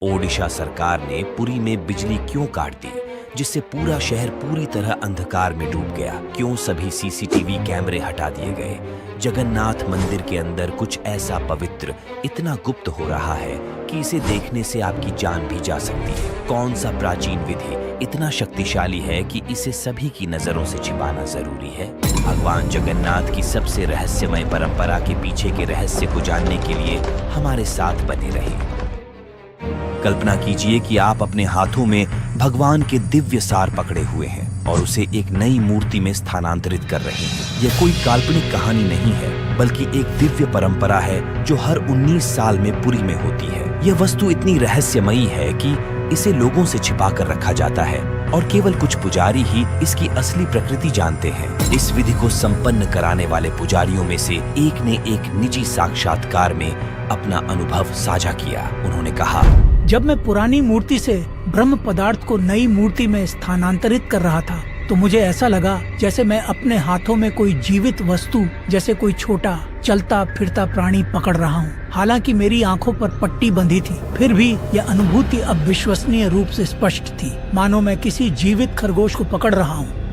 ओडिशा सरकार ने पुरी में बिजली क्यों काट दी, जिससे पूरा शहर पूरी तरह अंधकार में डूब गया? क्यों सभी सीसीटीवी कैमरे हटा दिए गए? जगन्नाथ मंदिर के अंदर कुछ ऐसा पवित्र इतना गुप्त हो रहा है कि इसे देखने से आपकी जान भी जा सकती है। कौन सा प्राचीन विधि इतना शक्तिशाली है कि इसे सभी की नजरों से छिपाना जरूरी है? भगवान जगन्नाथ की सबसे रहस्यमय परंपरा के पीछे के रहस्य को जानने के लिए हमारे साथ बने रहें। कल्पना कीजिए कि आप अपने हाथों में भगवान के दिव्य सार पकड़े हुए हैं और उसे एक नई मूर्ति में स्थानांतरित कर रहे हैं। यह कोई काल्पनिक कहानी नहीं है, बल्कि एक दिव्य परंपरा है जो हर 19 साल में पुरी में होती है। यह वस्तु इतनी रहस्यमयी है कि इसे लोगों से छिपा कर रखा जाता है और केवल कुछ पुजारी ही इसकी असली प्रकृति जानते हैं। इस विधि को संपन्न कराने वाले पुजारियों में से एक ने एक निजी साक्षात्कार में अपना अनुभव साझा किया। उन्होंने कहा, जब मैं पुरानी मूर्ति से ब्रह्म पदार्थ को नई मूर्ति में स्थानांतरित कर रहा था तो मुझे ऐसा लगा जैसे मैं अपने हाथों में कोई जीवित वस्तु, जैसे कोई छोटा चलता फिरता प्राणी पकड़ रहा हूँ। हालांकि मेरी आंखों पर पट्टी बंधी थी, फिर भी यह अनुभूति अविश्वसनीय रूप से स्पष्ट थी, मानो मैं किसी जीवित खरगोश को पकड़ रहा हूँ।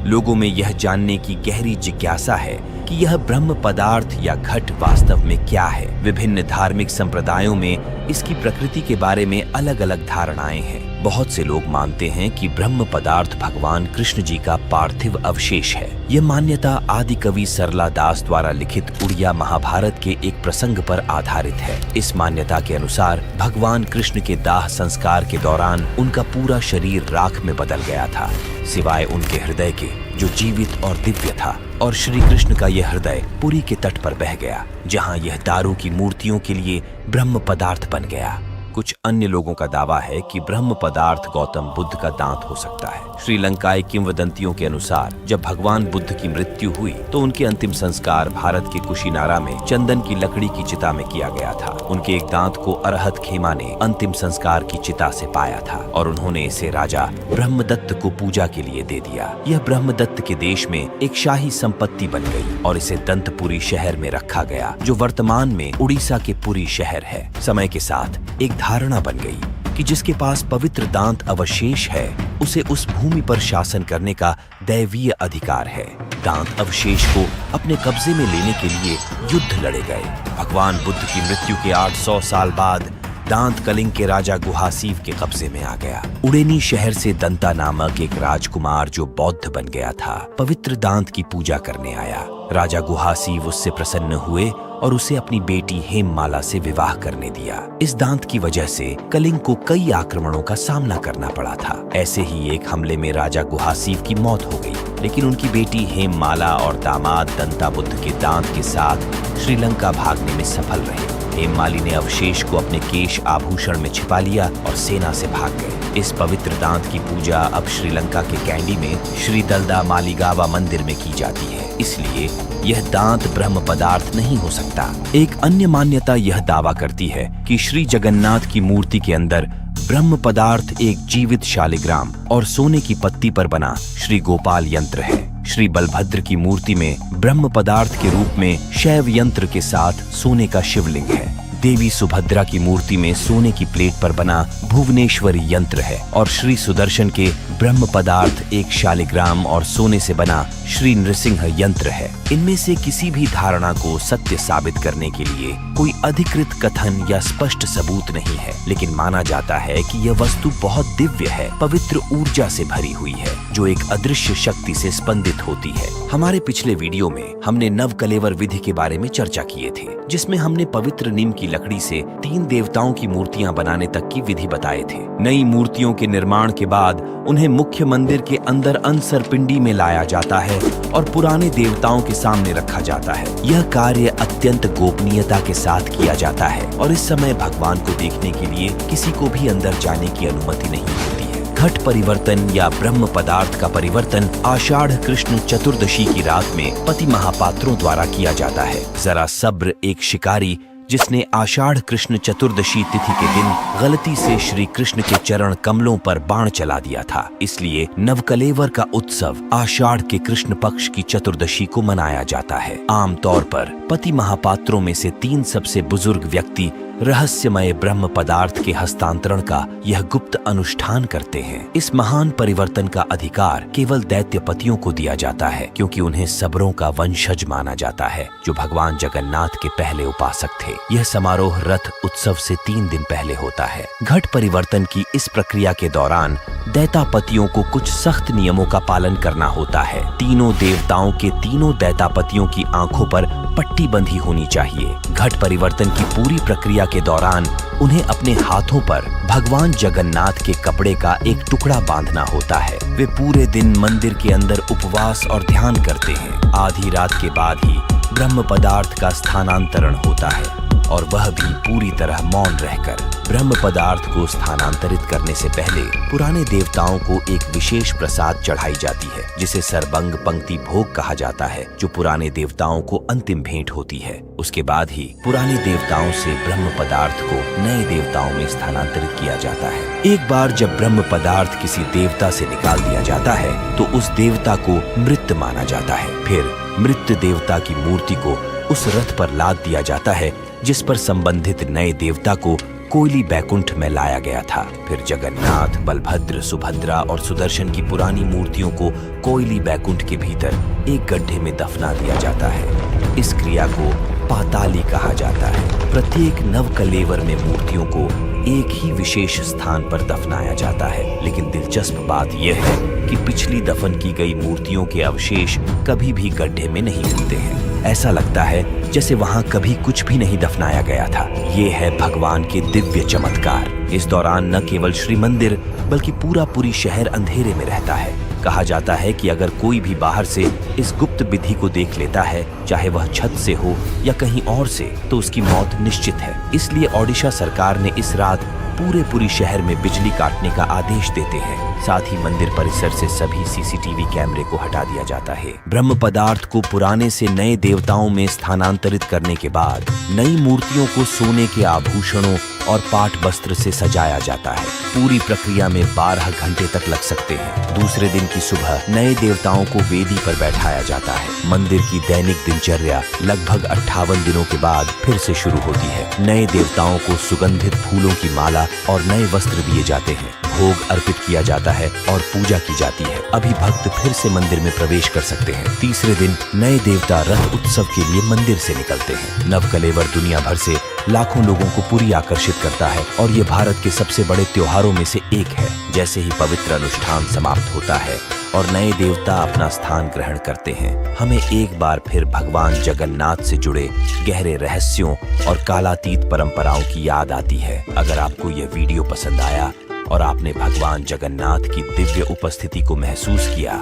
लोगों में यह जानने की गहरी जिज्ञासा है कि यह ब्रह्म पदार्थ या घट वास्तव में क्या है। विभिन्न धार्मिक संप्रदायों में इसकी प्रकृति के बारे में अलग अलग धारणाएं हैं। बहुत से लोग मानते हैं कि ब्रह्म पदार्थ भगवान कृष्ण जी का पार्थिव अवशेष है। यह मान्यता आदि कवि सरला दास द्वारा लिखित उड़िया महाभारत के एक प्रसंग पर आधारित है। इस मान्यता के अनुसार भगवान कृष्ण के दाह संस्कार के दौरान उनका पूरा शरीर राख में बदल गया था, सिवाय उनके हृदय के, जो जीवित और दिव्य था। और श्री कृष्ण का यह हृदय पुरी के तट पर बह गया, जहां यह दारू की मूर्तियों के लिए ब्रह्म पदार्थ बन गया। कुछ अन्य लोगों का दावा है कि ब्रह्म पदार्थ गौतम बुद्ध का दांत हो सकता है। श्रीलंकाई किंवदंतियों के अनुसार जब भगवान बुद्ध की मृत्यु हुई तो उनके अंतिम संस्कार भारत के कुशीनारा में चंदन की लकड़ी की चिता में किया गया था। उनके एक दांत को अरहत खेमा ने अंतिम संस्कार की चिता से पाया था और उन्होंने इसे राजा ब्रह्मदत्त को पूजा के लिए दे दिया। यह ब्रह्मदत्त के देश में एक शाही संपत्ति बन गई और इसे दंतपुरी शहर में रखा गया, जो वर्तमान में उड़ीसा के पुरी शहर है। समय के साथ एक धारणा बन गई कि जिसके पास पवित्र दांत अवशेष है, उसे उस भूमि पर शासन करने का दैवीय अधिकार है। दांत अवशेष को अपने कब्जे में लेने के लिए युद्ध लड़े गए। भगवान बुद्ध की मृत्यु के 800 साल बाद दांत कलिंग के राजा गुहासीव के कब्जे में आ गया। उड़ेनी शहर से दंता नामक एक राजकुमार, जो बौद्ध बन गया था, पवित्र दांत की पूजा करने आया। राजा गुहासीव उससे प्रसन्न हुए और उसे अपनी बेटी हेममाला से विवाह करने दिया। इस दांत की वजह से कलिंग को कई आक्रमणों का सामना करना पड़ा था। ऐसे ही एक हमले में राजा गुहासीव की मौत हो गई, लेकिन उनकी बेटी हेममाला और दामाद दंता बुद्ध के दांत के साथ श्रीलंका भागने में सफल रहे। हेममाली ने अवशेष को अपने केश आभूषण में छिपा लिया और सेना से भाग गए। इस पवित्र दांत की पूजा अब श्रीलंका के कैंडी में श्री दलदा मालीगावा मंदिर में की जाती है, इसलिए यह दांत ब्रह्म पदार्थ नहीं हो सकता। एक अन्य मान्यता यह दावा करती है कि श्री जगन्नाथ की मूर्ति के अंदर ब्रह्म पदार्थ एक जीवित शालिग्राम और सोने की पत्ती पर बना श्री गोपाल यंत्र है। श्री बलभद्र की मूर्ति में ब्रह्म पदार्थ के रूप में शैव यंत्र के साथ सोने का शिवलिंग है। देवी सुभद्रा की मूर्ति में सोने की प्लेट पर बना भुवनेश्वरी यंत्र है और श्री सुदर्शन के ब्रह्म पदार्थ एक शालिग्राम और सोने से बना श्री नृसिंह यंत्र है। इनमें से किसी भी धारणा को सत्य साबित करने के लिए कोई अधिकृत कथन या स्पष्ट सबूत नहीं है, लेकिन माना जाता है कि यह वस्तु बहुत दिव्य है, पवित्र ऊर्जा से भरी हुई है, जो एक अदृश्य शक्ति से स्पंदित होती है। हमारे पिछले वीडियो में हमने नवकलेवर विधि के बारे में चर्चा किए थे, जिसमें हमने पवित्र नीम की लकड़ी से 3 देवताओं की मूर्तियां बनाने तक की विधि बताए थे। नई मूर्तियों के निर्माण के बाद उन्हें मुख्य मंदिर के अंदर अनसर पिंडी में लाया जाता है और पुराने देवताओं के सामने रखा जाता है। यह कार्य अत्यंत गोपनीयता के साथ किया जाता है और इस समय भगवान को देखने के लिए किसी को भी अंदर जाने की अनुमति नहीं होती है। घट परिवर्तन या ब्रह्म पदार्थ का परिवर्तन आषाढ़ कृष्ण चतुर्दशी की रात में पति महापात्रों द्वारा किया जाता है। जरा सब्र एक शिकारी जिसने आषाढ़ कृष्ण चतुर्दशी तिथि के दिन गलती से श्री कृष्ण के चरण कमलों पर बाण चला दिया था, इसलिए नवकलेवर का उत्सव आषाढ़ के कृष्ण पक्ष की चतुर्दशी को मनाया जाता है। आमतौर पर पति महापात्रों में से 3 सबसे बुजुर्ग व्यक्ति रहस्यमय ब्रह्म पदार्थ के हस्तांतरण का यह गुप्त अनुष्ठान करते हैं। इस महान परिवर्तन का अधिकार केवल दैत्यपतियों को दिया जाता है, क्योंकि उन्हें सबरों का वंशज माना जाता है, जो भगवान जगन्नाथ के पहले उपासक थे। यह समारोह रथ उत्सव से 3 दिन पहले होता है। घट परिवर्तन की इस प्रक्रिया के दौरान दैतापतियों को कुछ सख्त नियमों का पालन करना होता है। तीनों देवताओं के तीनों दैतापतियों की आंखों पर पट्टी बंधी होनी चाहिए। घट परिवर्तन की पूरी प्रक्रिया के दौरान उन्हें अपने हाथों पर भगवान जगन्नाथ के कपड़े का एक टुकड़ा बांधना होता है। वे पूरे दिन मंदिर के अंदर उपवास और ध्यान करते हैं। आधी रात के बाद ही ब्रह्म पदार्थ का स्थानांतरण होता है, और वह भी पूरी तरह मौन रहकर। ब्रह्म पदार्थ को स्थानांतरित करने से पहले पुराने देवताओं को एक विशेष प्रसाद चढ़ाई जाती है, जिसे सर्वंग पंक्ति भोग कहा जाता है, जो पुराने देवताओं को अंतिम भेंट होती है। उसके बाद ही पुराने देवताओं से ब्रह्म पदार्थ को नए देवताओं में स्थानांतरित किया जाता है। एक बार जब ब्रह्म पदार्थ किसी देवता से निकाल दिया जाता है, तो उस देवता को मृत माना जाता है। फिर मृत देवता की मूर्ति को उस रथ पर लाद दिया जाता है, जिस पर संबंधित नए देवता को कोयली बैकुंठ में लाया गया था। फिर जगन्नाथ, बलभद्र, सुभद्रा और सुदर्शन की पुरानी मूर्तियों को कोयली बैकुंठ के भीतर एक गड्ढे में दफना दिया जाता है। इस क्रिया को पाताली कहा जाता है। प्रत्येक नवकलेवर में मूर्तियों को एक ही विशेष स्थान पर दफनाया जाता है, लेकिन दिलचस्प बात यह है कि पिछली दफन की गई मूर्तियों के अवशेष कभी भी गड्ढे में नहीं मिलते हैं। ऐसा लगता है जैसे वहां कभी कुछ भी नहीं दफनाया गया था। ये है भगवान के दिव्य चमत्कार। इस दौरान न केवल श्री मंदिर बल्कि पूरी शहर अंधेरे में रहता है। कहा जाता है कि अगर कोई भी बाहर से इस गुप्त विधि को देख लेता है, चाहे वह छत से हो या कहीं और से, तो उसकी मौत निश्चित है। इसलिए ओडिशा सरकार ने इस रात पूरे शहर में बिजली काटने का आदेश देते हैं। साथ ही मंदिर परिसर से सभी सीसीटीवी कैमरे को हटा दिया जाता है। ब्रह्म पदार्थ को पुराने से नए देवताओं में स्थानांतरित करने के बाद नई मूर्तियों को सोने के आभूषणों और पाट वस्त्र से सजाया जाता है। पूरी प्रक्रिया में 12 घंटे तक लग सकते हैं। दूसरे दिन की सुबह नए देवताओं को वेदी पर बैठाया जाता है। मंदिर की दैनिक दिनचर्या लगभग 58 दिनों के बाद फिर से शुरू होती है। नए देवताओं को सुगंधित फूलों की माला और नए वस्त्र दिए जाते हैं। भोग अर्पित किया जाता है और पूजा की जाती है। अभी भक्त फिर से मंदिर में प्रवेश कर सकते हैं। तीसरे दिन नए देवता रथ उत्सव के लिए मंदिर से निकलते हैं। नवकलेवर दुनिया भर से लाखों लोगों को पूरी आकर्षित करता है, और ये भारत के सबसे बड़े त्योहारों में से एक है। जैसे ही पवित्र अनुष्ठान समाप्त होता है और नए देवता अपना स्थान ग्रहण करते हैं, हमें एक बार फिर भगवान जगन्नाथ से जुड़े गहरे रहस्यों और कालातीत परंपराओं की याद आती है। अगर आपको यह वीडियो पसंद आया और आपने भगवान जगन्नाथ की दिव्य उपस्थिति को महसूस किया,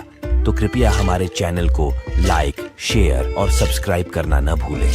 तो कृपया हमारे चैनल को लाइक, शेयर और सब्सक्राइब करना न भूलें।